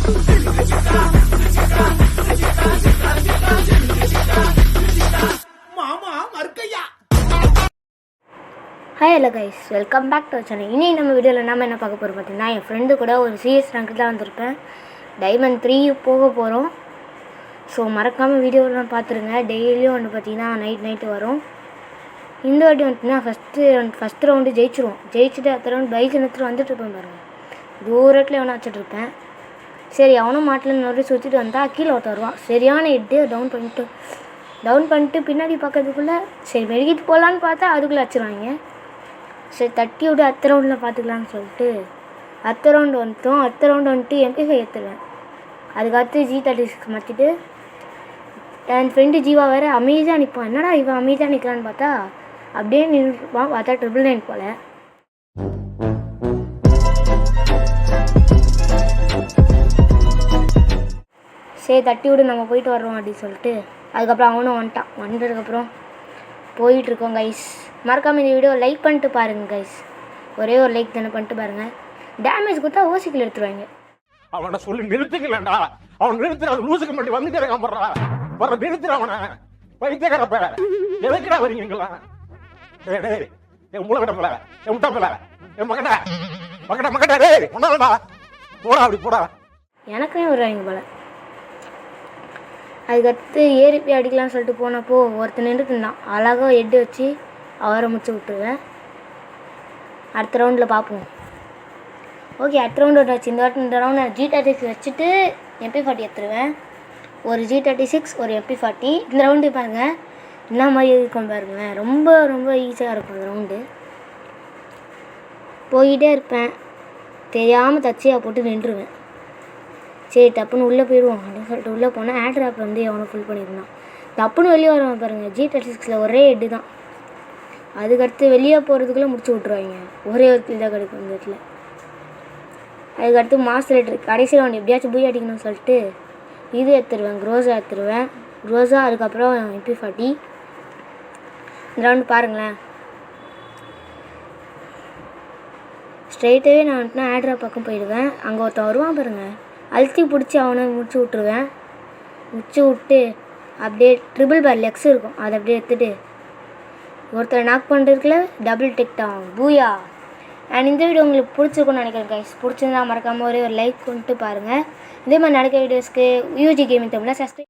Hi hello guys, welcome back to channel. இனி நம்ம வீடியோவில் நம்ம என்ன பார்க்க போகிறோம் பார்த்தீங்கன்னா, என் ஃப்ரெண்டு கூட ஒரு சிஎஸ் ரேங்க்கு தான் வந்திருப்பேன். டைமண்ட் 3 போக போகிறோம். ஸோ மறக்காமல் வீடியோலாம் பார்த்துருங்க. டெய்லியும் வந்து பார்த்தீங்கன்னா நைட்டு வரும். இந்த வாட்டி வந்துட்டுனா ஃபஸ்ட்டு ரவுண்டு ஜெயிச்சுட்டு அடுத்த ரவுண்டு பைக் எடுத்துகிட்டு வந்துட்டுருப்பேன் பாருங்கள். தூரத்தில் எவனா வச்சுட்ருப்பேன். சரி, அவனும் மாட்டில் நிறைய சுற்றிட்டு வந்தால் கீழே ஒருத்த வருவான். சரியான ஹெட்டு டவுன் பண்ணிட்டு பின்னாடி பார்க்கறதுக்குள்ளே சரி மெழுகிட்டு போகலான்னு பார்த்தா அதுக்குள்ளே வச்சுருவாங்க. சரி தட்டி விட்டு அடுத்த ரவுண்டில் பார்த்துக்கலான்னு சொல்லிட்டு அடுத்த ரவுண்டு வந்துட்டு MP5 ஏற்றுவேன். அதுக்கடுத்து G36 மாற்றிட்டு என் ஃப்ரெண்டு ஜீவா வேறு அமைதியாக நிற்பான். என்னடா இவன் அமைதியாக நிற்கிறான்னு பார்த்தா அப்படியே நின்றுப்பான். பார்த்தா 999 போல். சரி தட்டி விடு நம்ம போயிட்டு வர்றோம் அப்படின்னு சொல்லிட்டு அதுக்கப்புறம் அவனும் வந்ததுக்கப்புறம் போயிட்டுருக்கோம் கைஸ். மறக்காமல் இந்த வீடியோ லைக் பண்ணிட்டு பாருங்கள் கைஸ். ஒரே ஒரு லைக் தானே பண்ணிட்டு பாருங்கள். டேமேஜ் கொடுத்தா ஓசிக்கில் எடுத்துருவாங்க. அவனை சொல்லி நிறுத்துக்கலடா. அவன் நிறுத்துற லூசுக்கு மட்டும் வந்துட்டே இருக்கான். வர நிறுத்துற அவனை வைத்தியக்காரப்ப எதுக்குடா வரீங்களா? என் மூளை கிடப்பல, என் முட்டாப்பல, என் மகடா டேய் ஒன்னாலடா போடா, அப்படி போடா. எனக்குமே வருவாங்க போல. அதுக்கடுத்து ஏறி போய் அடிக்கலாம்னு சொல்லிட்டு போனப்போ ஒருத்தர் நின்றுட்டு இருந்தான். அழகாக ஹெட்டு வச்சு அவரை முடிச்சு விட்டுருவேன். அடுத்த ரவுண்டில் பார்ப்போம். ஓகே, அடுத்த ரவுண்டு வச்சு இந்த ரவுண்டு G36 வச்சுட்டு MP40 எடுத்துருவேன். ஒரு G36 ஒரு MP40. இந்த ரவுண்டு பாருங்கள் என்ன மாதிரி இருக்கும் பாருங்களேன். ரொம்ப ரொம்ப ஈஸியாக இருக்கும் அந்த ரவுண்டு. போய்கிட்டே இருப்பேன். தெரியாமல் தச்சியாக போட்டு நின்றுவேன். சரி டப்புன்னு உள்ளே போயிடுவோம் அப்படின்னு சொல்லிட்டு உள்ளே போனால் ஆட்ராப் வந்து அவனை ஃபுல் பண்ணியிருந்தான். டப்புன்னு வெளியே வருவான் பாருங்கள். G36 ஒரே ஹெட்டு தான். அதுக்கடுத்து வெளியே போகிறதுக்குள்ளே முடிச்சு விட்ருவாங்க. ஒரே ஒரு கில் தான் கிடைக்கும் இந்த இடத்துல. அதுக்கடுத்து மாஸ்டர் ரேட்ரு கடைசி ரவுண்டு எப்படியாச்சும் போய் அடிக்கணும்னு சொல்லிட்டு இது எடுத்துருவேன். க்ரோஸா அதுக்கப்புறம் MP40. இந்த ரவுண்டு பாருங்களேன். ஸ்ட்ரெயிட்டாகவே நான் வந்துட்டுனா ஆட்ராப் பக்கம் போயிடுவேன். அங்கே ஒருத்தன் வருவான் பாருங்கள். அழுத்தி பிடிச்சி அவனை முடிச்சு விட்ருவேன். முடிச்சு விட்டு அப்படியே ட்ரிபிள் பேர் லெக்ஸ் இருக்கும் அதை அப்படியே எடுத்துகிட்டு ஒருத்தர் நாக் பண்ணுறதுக்குள்ள டபுள் டெக் தான் பூயா. அண்ட் இந்த வீடியோ உங்களுக்கு பிடிச்சிருக்குன்னு நினைக்கிறேன் கைஸ். பிடிச்சிருந்தா மறக்காமல் ஒரே ஒரு லைக் கொண்டு பாருங்கள். இதே மாதிரி நடக்க வீடியோஸ்க்கு UG கேமிங் தமிழில் சப்ஸ்கிரைப்